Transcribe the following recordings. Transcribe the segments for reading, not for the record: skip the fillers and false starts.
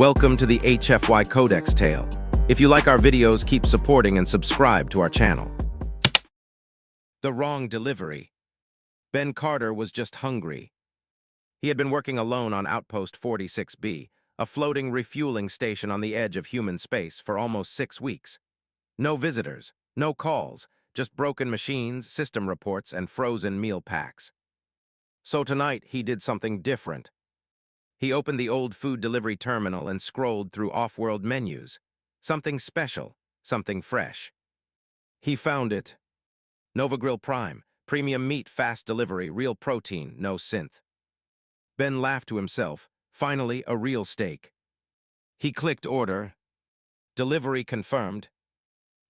Welcome to the HFY Codex Tale. If you like our videos, keep supporting and subscribe to our channel. The wrong delivery. Ben Carter was just hungry. He had been working alone on Outpost 46B, a floating refueling station on the edge of human space, for almost 6 weeks. No visitors, no calls, just broken machines, system reports, and frozen meal packs. So tonight, he did something different. He opened the old food delivery terminal and scrolled through off-world menus. Something special, something fresh. He found it. Nova Grill Prime, premium meat, fast delivery, real protein, no synth. Ben laughed to himself. Finally, a real steak. He clicked order. Delivery confirmed.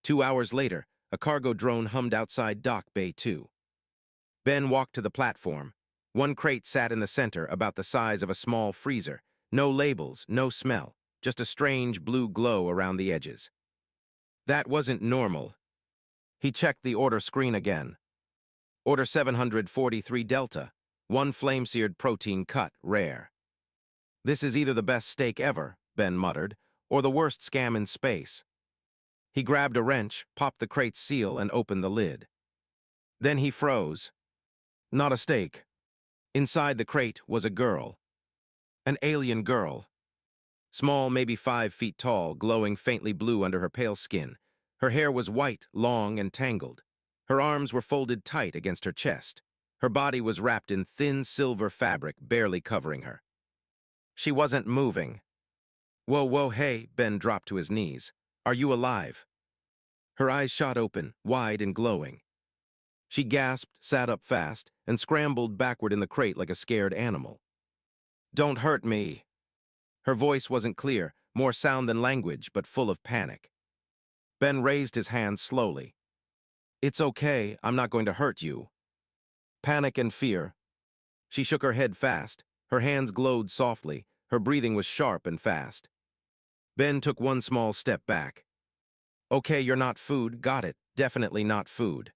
2 hours later, a cargo drone hummed outside Dock Bay 2. Ben walked to the platform. One crate sat in the center, about the size of a small freezer. No labels, no smell, just a strange blue glow around the edges. That wasn't normal. He checked the order screen again. Order 743 Delta, one flame-seared protein cut, rare. This is either the best steak ever, Ben muttered, or the worst scam in space. He grabbed a wrench, popped the crate's seal, and opened the lid. Then he froze. Not a steak. Inside the crate was a girl. An alien girl. Small, maybe 5 feet tall, glowing faintly blue under her pale skin. Her hair was white, long, and tangled. Her arms were folded tight against her chest. Her body was wrapped in thin silver fabric, barely covering her. She wasn't moving. Whoa, hey, Ben dropped to his knees. Are you alive? Her eyes shot open, wide and glowing. She gasped, sat up fast, and scrambled backward in the crate like a scared animal. Don't hurt me. Her voice wasn't clear, more sound than language, but full of panic. Ben raised his hand slowly. It's okay, I'm not going to hurt you. Panic and fear. She shook her head fast. Her hands glowed softly. Her breathing was sharp and fast. Ben took one small step back. Okay, you're not food, got it, definitely not food.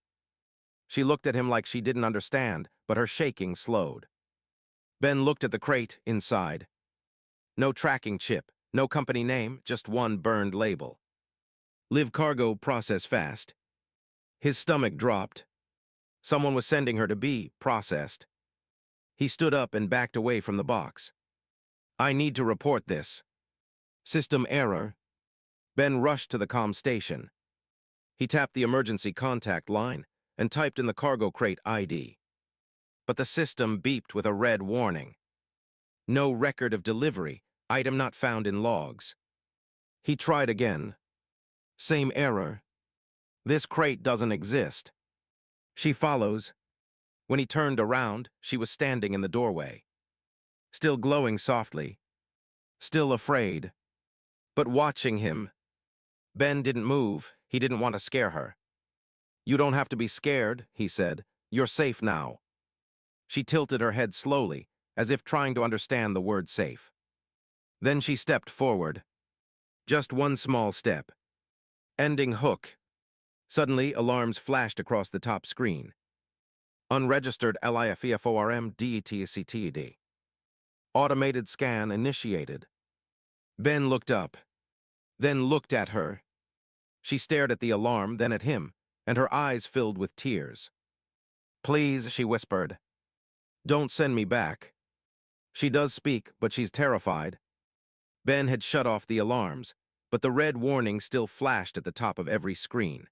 She looked at him like she didn't understand, but her shaking slowed. Ben looked at the crate inside. No tracking chip, no company name, just one burned label. Live cargo, process fast. His stomach dropped. Someone was sending her to be processed. He stood up and backed away from the box. I need to report this. System error. Ben rushed to the comm station. He tapped the emergency contact line and typed in the cargo crate ID. But the system beeped with a red warning. No record of delivery, item not found in logs. He tried again. Same error. This crate doesn't exist. She follows. When he turned around, she was standing in the doorway. Still glowing softly. Still afraid. But watching him. Ben didn't move. He didn't want to scare her. You don't have to be scared, he said. You're safe now. She tilted her head slowly, as if trying to understand the word safe. Then she stepped forward. Just one small step. Ending hook. Suddenly, alarms flashed across the top screen. Unregistered LIFEFORM DETCTED. Automated scan initiated. Ben looked up. Then looked at her. She stared at the alarm, then at him, and her eyes filled with tears. Please, she whispered. Don't send me back. She does speak, but she's terrified. Ben had shut off the alarms, but the red warning still flashed at the top of every screen.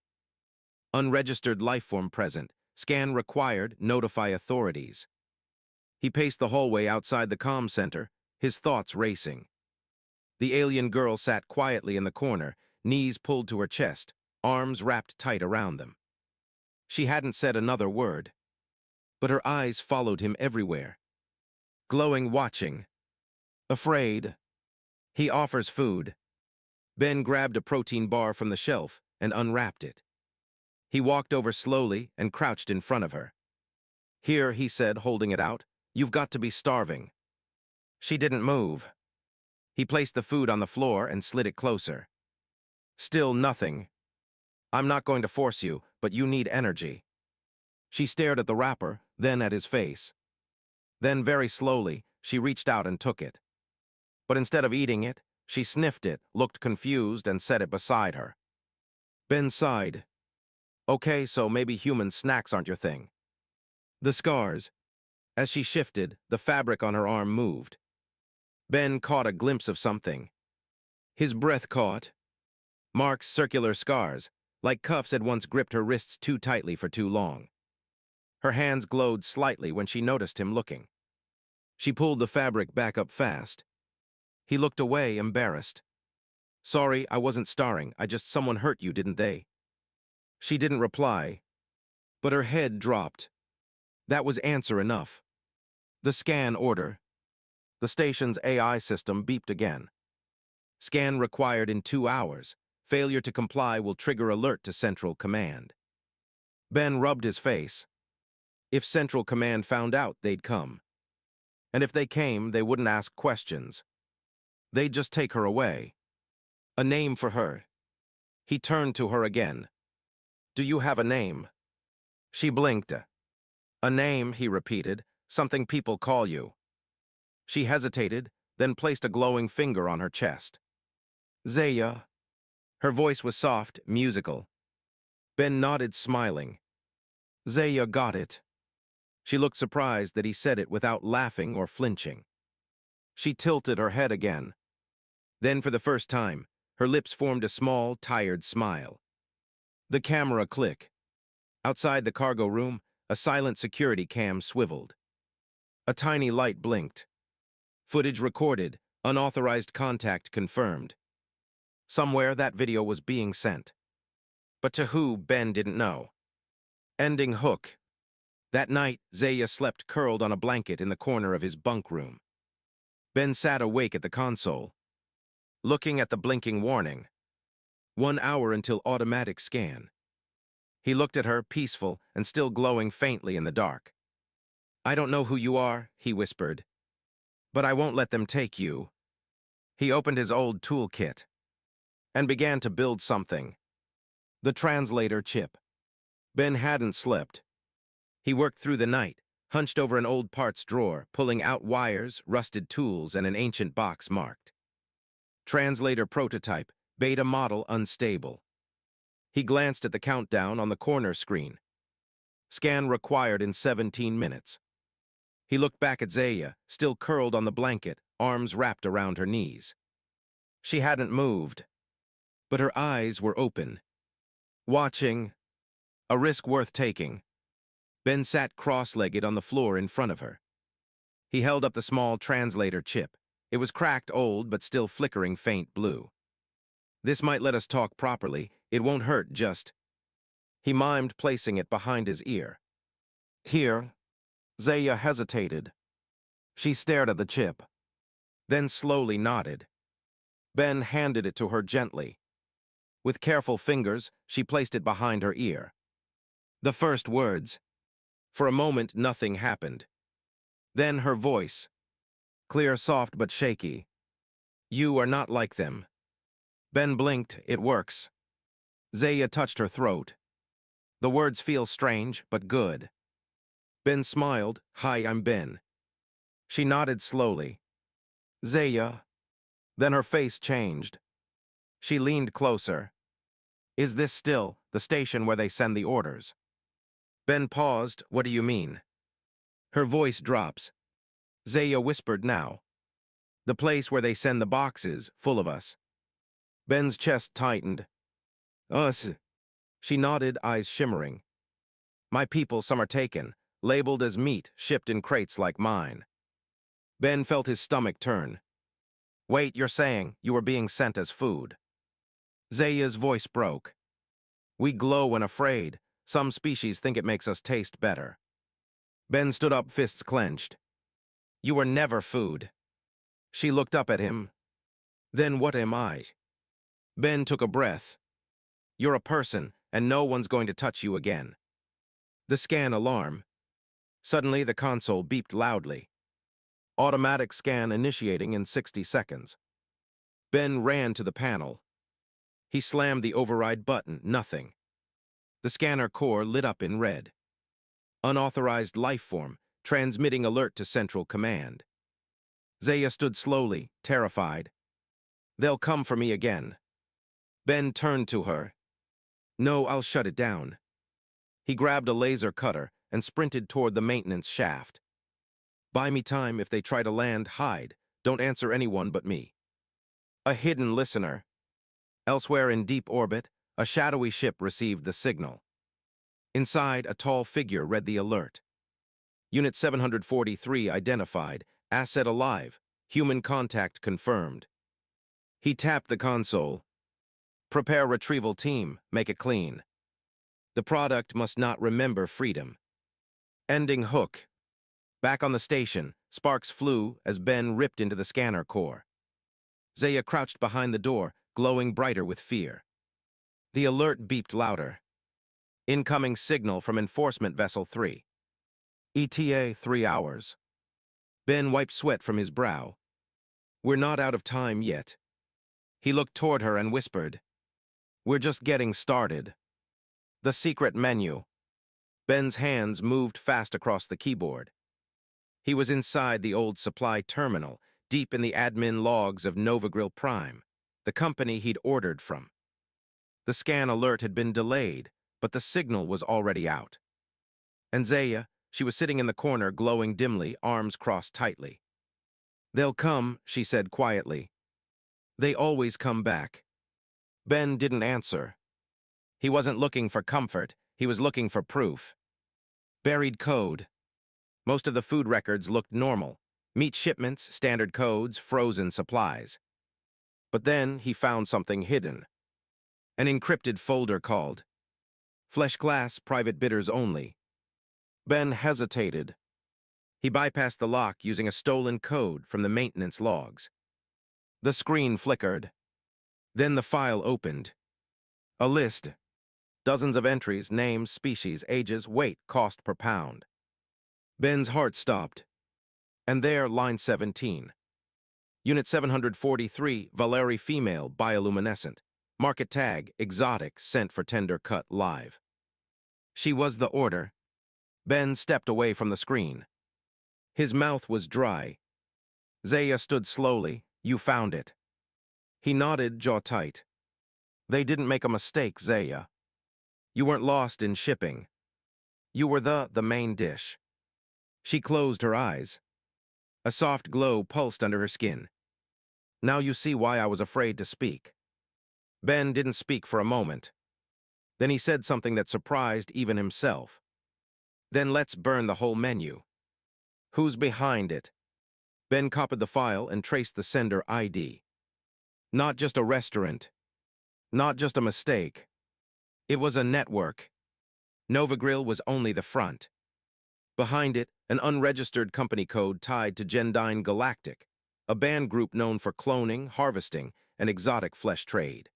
Unregistered lifeform present. Scan required. Notify authorities. He paced the hallway outside the comm center, his thoughts racing. The alien girl sat quietly in the corner, knees pulled to her chest, arms wrapped tight around them. She hadn't said another word, but her eyes followed him everywhere. Glowing, watching. Afraid. He offers food. Ben grabbed a protein bar from the shelf and unwrapped it. He walked over slowly and crouched in front of her. Here, he said, holding it out, you've got to be starving. She didn't move. He placed the food on the floor and slid it closer. Still nothing. I'm not going to force you, but you need energy. She stared at the wrapper, then at his face. Then, very slowly, she reached out and took it. But instead of eating it, She sniffed it, looked confused, and set it beside her. Ben sighed. Okay, so maybe human snacks aren't your thing. The scars. As she shifted, the fabric on her arm moved. Ben caught a glimpse of something. His breath caught. Mark's circular scars, like cuffs had once gripped her wrists too tightly for too long. Her hands glowed slightly when she noticed him looking. She pulled the fabric back up fast. He looked away, embarrassed. Sorry, I wasn't starring. Someone hurt you, didn't they? She didn't reply, but her head dropped. That was answer enough. The scan order. The station's AI system beeped again. Scan required in 2 hours. Failure to comply will trigger alert to Central Command. Ben rubbed his face. If Central Command found out, they'd come. And if they came, they wouldn't ask questions. They'd just take her away. A name for her. He turned to her again. Do you have a name? She blinked. A name, he repeated, something people call you. She hesitated, then placed a glowing finger on her chest. Zaya. Her voice was soft, musical. Ben nodded, smiling. Zaya got it. She looked surprised that he said it without laughing or flinching. She tilted her head again. Then, for the first time, her lips formed a small, tired smile. The camera clicked. Outside the cargo room, a silent security cam swiveled. A tiny light blinked. Footage recorded, unauthorized contact confirmed. Somewhere that video was being sent. But to who, Ben didn't know. Ending hook. That night, Zaya slept curled on a blanket in the corner of his bunk room. Ben sat awake at the console, looking at the blinking warning. 1 hour until automatic scan. He looked at her, peaceful and still glowing faintly in the dark. I don't know who you are, he whispered. But I won't let them take you. He opened his old toolkit and began to build something. The translator chip. Ben hadn't slept. He worked through the night, hunched over an old parts drawer, pulling out wires, rusted tools, and an ancient box marked Translator prototype, beta model unstable. He glanced at the countdown on the corner screen. Scan required in 17 minutes. He looked back at Zaya, still curled on the blanket, arms wrapped around her knees. She hadn't moved, but her eyes were open. Watching. A risk worth taking. Ben sat cross-legged on the floor in front of her. He held up the small translator chip. It was cracked, old, but still flickering faint blue. This might let us talk properly. It won't hurt, just... He mimed placing it behind his ear. Here. Zaya hesitated. She stared at the chip, then slowly nodded. Ben handed it to her gently. With careful fingers, she placed it behind her ear. The first words. For a moment, nothing happened. Then her voice. Clear, soft, but shaky. You are not like them. Ben blinked. It works. Zaya touched her throat. The words feel strange, but good. Ben smiled. Hi, I'm Ben. She nodded slowly. Zaya. Then her face changed. She leaned closer. Is this still the station where they send the orders? Ben paused. What do you mean? Her voice drops. Zaya whispered now. The place where they send the boxes, full of us. Ben's chest tightened. Us. She nodded, eyes shimmering. My people, some are taken, labeled as meat, shipped in crates like mine. Ben felt his stomach turn. Wait, you're saying you were being sent as food? Zaya's voice broke. We glow when afraid. Some species think it makes us taste better. Ben stood up, fists clenched. You were never food. She looked up at him. Then what am I? Ben took a breath. You're a person, and no one's going to touch you again. The scan alarm. Suddenly, the console beeped loudly. Automatic scan initiating in 60 seconds. Ben ran to the panel. He slammed the override button, nothing. The scanner core lit up in red. Unauthorized life form, transmitting alert to Central Command. Zaya stood slowly, terrified. They'll come for me again. Ben turned to her. No, I'll shut it down. He grabbed a laser cutter and sprinted toward the maintenance shaft. Buy me time. If they try to land, hide. Don't answer anyone but me. A hidden listener. Elsewhere in deep orbit, a shadowy ship received the signal. Inside, a tall figure read the alert. Unit 743 identified. Asset alive. Human contact confirmed. He tapped the console. Prepare retrieval team. Make it clean. The product must not remember freedom. Ending hook. Back on the station, sparks flew as Ben ripped into the scanner core. Zaya crouched behind the door, glowing brighter with fear. The alert beeped louder. Incoming signal from Enforcement Vessel 3. ETA 3 hours. Ben wiped sweat from his brow. We're not out of time yet. He looked toward her and whispered, We're just getting started. The secret menu. Ben's hands moved fast across the keyboard. He was inside the old supply terminal, deep in the admin logs of Novagrill Prime, the company he'd ordered from. The scan alert had been delayed, but the signal was already out. And Zaya, she was sitting in the corner, glowing dimly, arms crossed tightly. They'll come, she said quietly. They always come back. Ben didn't answer. He wasn't looking for comfort, he was looking for proof. Buried code. Most of the food records looked normal. Meat shipments, standard codes, frozen supplies. But then he found something hidden. An encrypted folder called Flesh Glass Private Bidders Only. Ben hesitated. He bypassed the lock using a stolen code from the maintenance logs. The screen flickered. Then the file opened. A list. Dozens of entries, names, species, ages, weight, cost per pound. Ben's heart stopped. And there, line 17. Unit 743, Valeri female, bioluminescent. Market tag, exotic, sent for tender cut, live. She was the order. Ben stepped away from the screen. His mouth was dry. Zaya stood slowly. You found it. He nodded, jaw tight. They didn't make a mistake, Zaya. You weren't lost in shipping. You were the main dish. She closed her eyes. A soft glow pulsed under her skin. Now you see why I was afraid to speak. Ben didn't speak for a moment. Then he said something that surprised even himself. Then let's burn the whole menu. Who's behind it? Ben copied the file and traced the sender ID. Not just a restaurant. Not just a mistake. It was a network. Novagrill was only the front. Behind it, an unregistered company code tied to dine Galactic, a band group known for cloning, harvesting, and exotic flesh trade.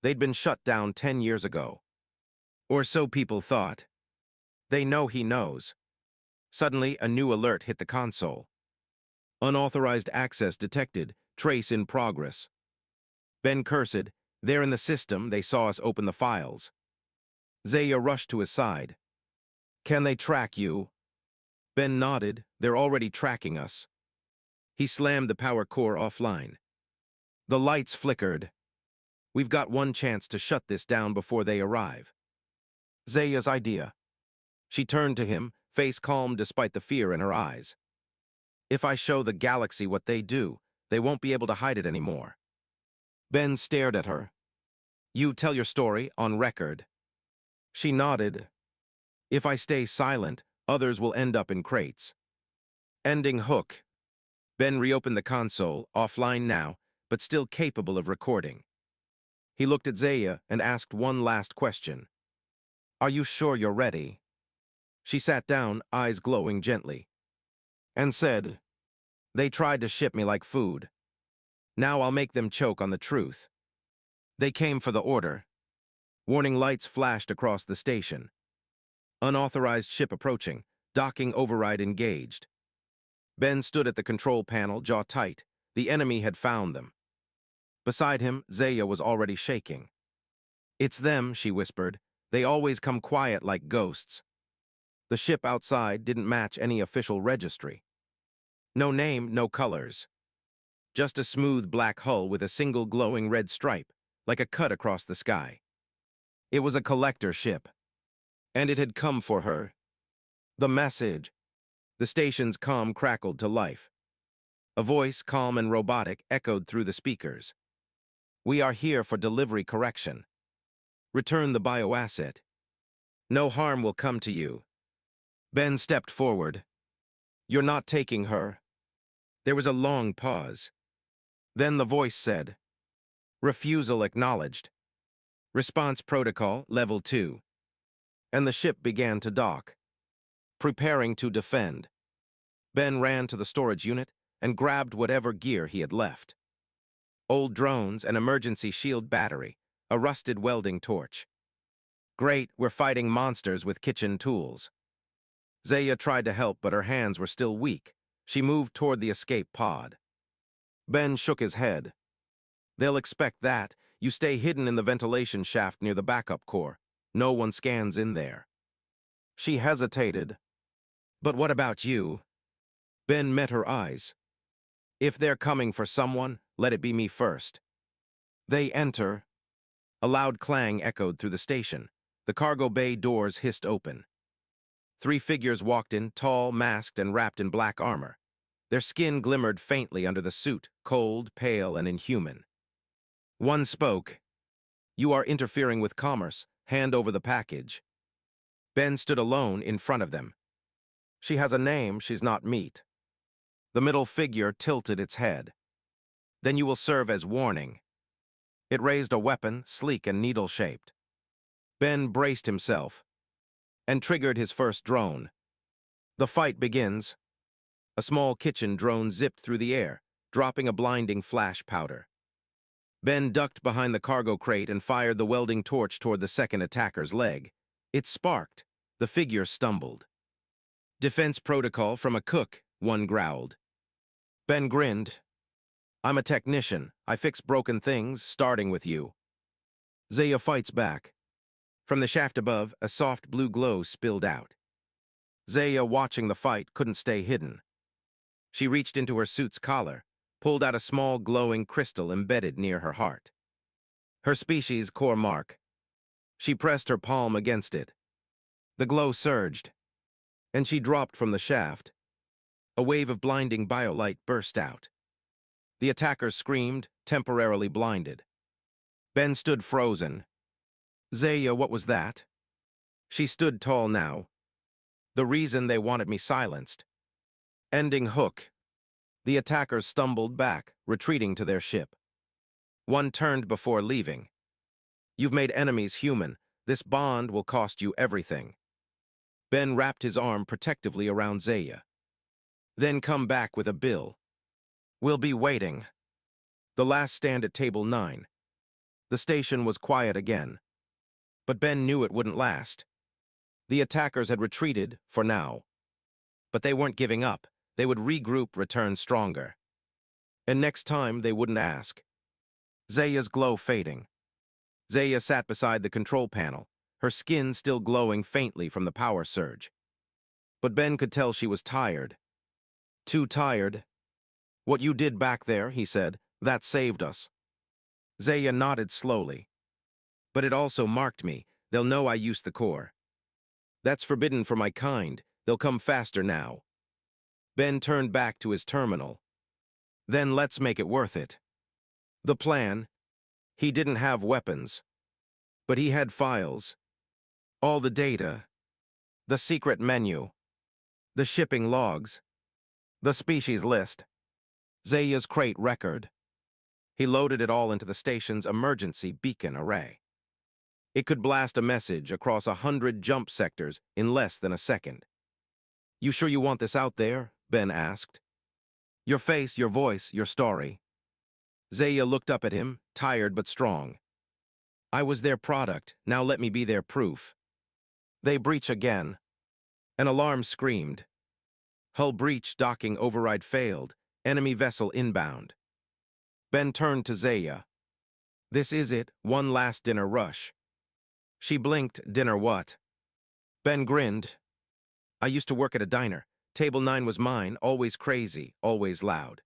They'd been shut down 10 years ago. Or so people thought. They know he knows. Suddenly, a new alert hit the console. Unauthorized access detected, trace in progress. Ben cursed. There in the system, they saw us open the files. Zaya rushed to his side. Can they track you? Ben nodded. They're already tracking us. He slammed the power core offline. The lights flickered. We've got one chance to shut this down before they arrive. Zaya's idea. She turned to him, face calm despite the fear in her eyes. If I show the galaxy what they do, they won't be able to hide it anymore. Ben stared at her. You tell your story on record. She nodded. If I stay silent, others will end up in crates. Ending hook. Ben reopened the console, offline now, but still capable of recording. He looked at Zaya and asked one last question. Are you sure you're ready? She sat down, eyes glowing gently, and said, They tried to ship me like food. Now I'll make them choke on the truth. They came for the order. Warning lights flashed across the station. Unauthorized ship approaching, docking override engaged. Ben stood at the control panel, jaw tight. The enemy had found them. Beside him, Zaya was already shaking. It's them, she whispered. They always come quiet like ghosts. The ship outside didn't match any official registry. No name, no colors. Just a smooth black hull with a single glowing red stripe, like a cut across the sky. It was a collector ship, and it had come for her. The message. The station's comm crackled to life. A voice, calm and robotic, echoed through the speakers. "We are here for delivery correction. Return the bioasset. No harm will come to you." Ben stepped forward. "You're not taking her." There was a long pause. Then the voice said, "Refusal acknowledged. Response protocol, level 2. And the ship began to dock, preparing to defend. Ben ran to the storage unit and grabbed whatever gear he had left. Old drones, an emergency shield battery, a rusted welding torch. Great, we're fighting monsters with kitchen tools. Zaya tried to help, but her hands were still weak. She moved toward the escape pod. Ben shook his head. "They'll expect that. You stay hidden in the ventilation shaft near the backup core. No one scans in there." She hesitated. "But what about you?" Ben met her eyes. "If they're coming for someone, let it be me first." They enter. A loud clang echoed through the station. The cargo bay doors hissed open. 3 figures walked in, tall, masked, and wrapped in black armor. Their skin glimmered faintly under the suit, cold, pale, and inhuman. One spoke. "You are interfering with commerce. Hand over the package." Ben stood alone in front of them. "She has a name, she's not meat." The middle figure tilted its head. "Then you will serve as warning." It raised a weapon, sleek and needle-shaped. Ben braced himself and triggered his first drone. The fight begins. A small kitchen drone zipped through the air, dropping a blinding flash powder. Ben ducked behind the cargo crate and fired the welding torch toward the second attacker's leg. It sparked. The figure stumbled. "Defense protocol from a cook," one growled. Ben grinned. "I'm a technician. I fix broken things, starting with you." Zaya fights back. From the shaft above, a soft blue glow spilled out. Zaya, watching the fight, couldn't stay hidden. She reached into her suit's collar, pulled out a small glowing crystal embedded near her heart. Her species' core mark. She pressed her palm against it. The glow surged, and she dropped from the shaft. A wave of blinding biolight burst out. The attackers screamed, temporarily blinded. Ben stood frozen. "Zaya, what was that?" She stood tall now. "The reason they wanted me silenced." Ending hook. The attackers stumbled back, retreating to their ship. One turned before leaving. "You've made enemies human. This bond will cost you everything." Ben wrapped his arm protectively around Zaya. "Then come back with a bill. We'll be waiting." The last stand at table 9. The station was quiet again. But Ben knew it wouldn't last. The attackers had retreated, for now. But they weren't giving up. They would regroup, return stronger. And next time, they wouldn't ask. Zaya's glow fading. Zaya sat beside the control panel, her skin still glowing faintly from the power surge. But Ben could tell she was tired. Too tired. "What you did back there," he said, "that saved us." Zaya nodded slowly. "But it also marked me. They'll know I used the core. That's forbidden for my kind. They'll come faster now." Ben turned back to his terminal. "Then let's make it worth it." The plan. He didn't have weapons. But he had files. All the data. The secret menu. The shipping logs. The species list. Zaya's crate record. He loaded it all into the station's emergency beacon array. It could blast a message across 100 jump sectors in less than a second. "You sure you want this out there?" Ben asked. "Your face, your voice, your story." Zaya looked up at him, tired but strong. "I was their product, now let me be their proof." They breach again. An alarm screamed. "Hull breach, docking override failed. Enemy vessel inbound." Ben turned to Zaya. "This is it, one last dinner rush." She blinked. "Dinner what?" Ben grinned. "I used to work at a diner. Table 9 was mine, always crazy, always loud."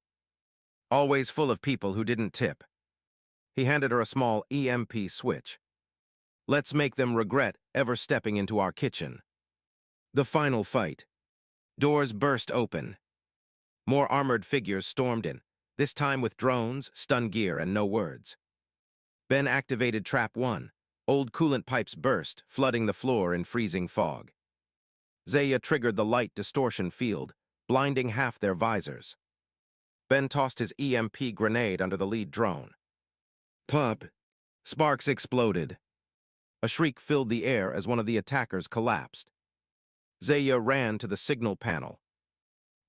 always full of people who didn't tip. He handed her a small EMP switch. Let's make them regret ever stepping into our kitchen. The final fight. Doors burst open. More armored figures stormed in, this time with drones, stun gear, and no words. Ben activated Trap 1. Old coolant pipes burst, flooding the floor in freezing fog. Zaya triggered the light distortion field, blinding half their visors. Ben tossed his EMP grenade under the lead drone. Pop! Sparks exploded. A shriek filled the air as one of the attackers collapsed. Zaya ran to the signal panel.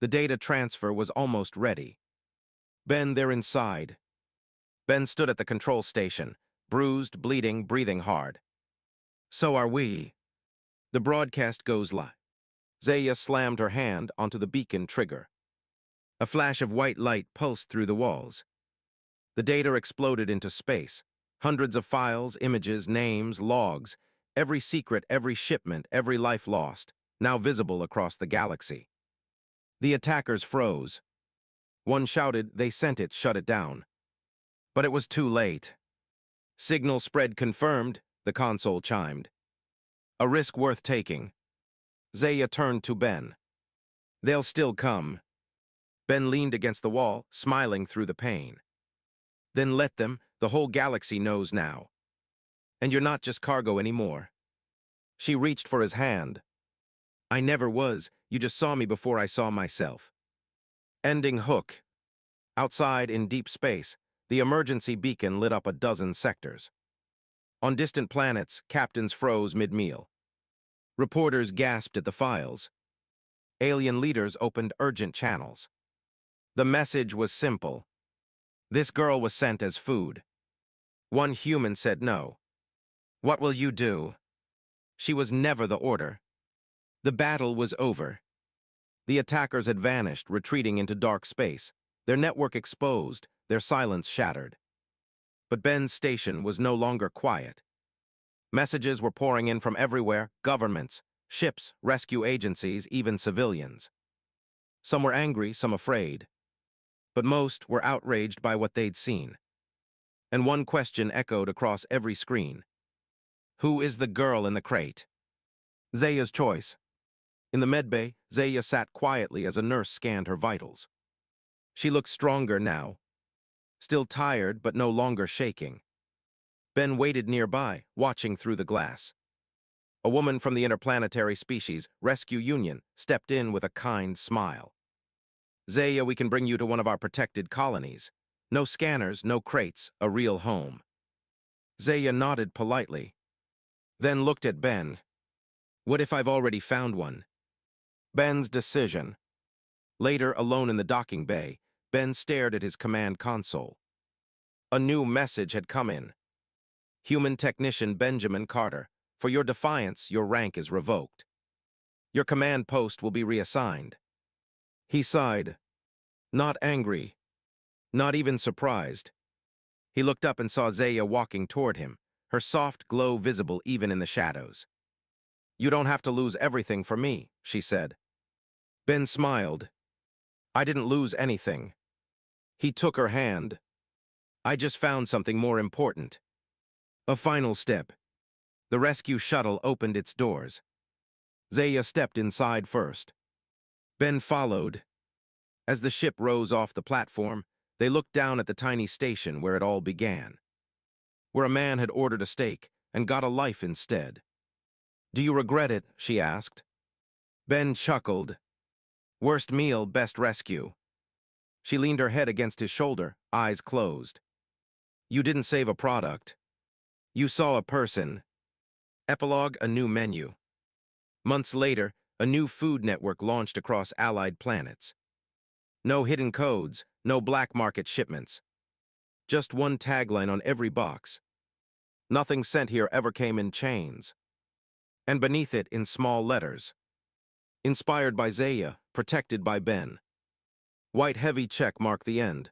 The data transfer was almost ready. Ben, they're inside. Ben stood at the control station, bruised, bleeding, breathing hard. So are we. The broadcast goes live. Zaya slammed her hand onto the beacon trigger. A flash of white light pulsed through the walls. The data exploded into space. Hundreds of files, images, names, logs, every secret, every shipment, every life lost, now visible across the galaxy. The attackers froze. One shouted, they sent it, shut it down. But it was too late. Signal spread confirmed, the console chimed. A risk worth taking. Zaya turned to Ben. They'll still come. Ben leaned against the wall, smiling through the pain. Then let them, the whole galaxy knows now. And you're not just cargo anymore. She reached for his hand. I never was, you just saw me before I saw myself. Ending hook. Outside, in deep space, the emergency beacon lit up a dozen sectors. On distant planets, captains froze mid-meal. Reporters gasped at the files. Alien leaders opened urgent channels. The message was simple. This girl was sent as food. One human said no. What will you do? She was never the order. The battle was over. The attackers had vanished, retreating into dark space, their network exposed, their silence shattered. But Ben's station was no longer quiet. Messages were pouring in from everywhere, governments, ships, rescue agencies, even civilians. Some were angry, some afraid. But most were outraged by what they'd seen. And one question echoed across every screen. Who is the girl in the crate? Zaya's choice. In the medbay, Zaya sat quietly as a nurse scanned her vitals. She looked stronger now, still tired but no longer shaking. Ben waited nearby, watching through the glass. A woman from the interplanetary species, Rescue Union, stepped in with a kind smile. Zaya, we can bring you to one of our protected colonies. No scanners, no crates, a real home. Zaya nodded politely, then looked at Ben. What if I've already found one? Ben's decision. Later, alone in the docking bay, Ben stared at his command console. A new message had come in. Human Technician Benjamin Carter, for your defiance, your rank is revoked. Your command post will be reassigned. He sighed. Not angry. Not even surprised. He looked up and saw Zaya walking toward him, her soft glow visible even in the shadows. You don't have to lose everything for me, she said. Ben smiled. I didn't lose anything. He took her hand. I just found something more important. A final step. The rescue shuttle opened its doors. Zaya stepped inside first. Ben followed. As the ship rose off the platform, they looked down at the tiny station where it all began. Where a man had ordered a steak and got a life instead. Do you regret it? She asked. Ben chuckled. Worst meal, best rescue. She leaned her head against his shoulder, eyes closed. You didn't save a product. You saw a person. Epilogue, a new menu. Months later, a new food network launched across allied planets. No hidden codes, no black market shipments. Just one tagline on every box. Nothing sent here ever came in chains. And beneath it, in small letters. Inspired by Zaya, protected by Ben. White heavy check marked the end.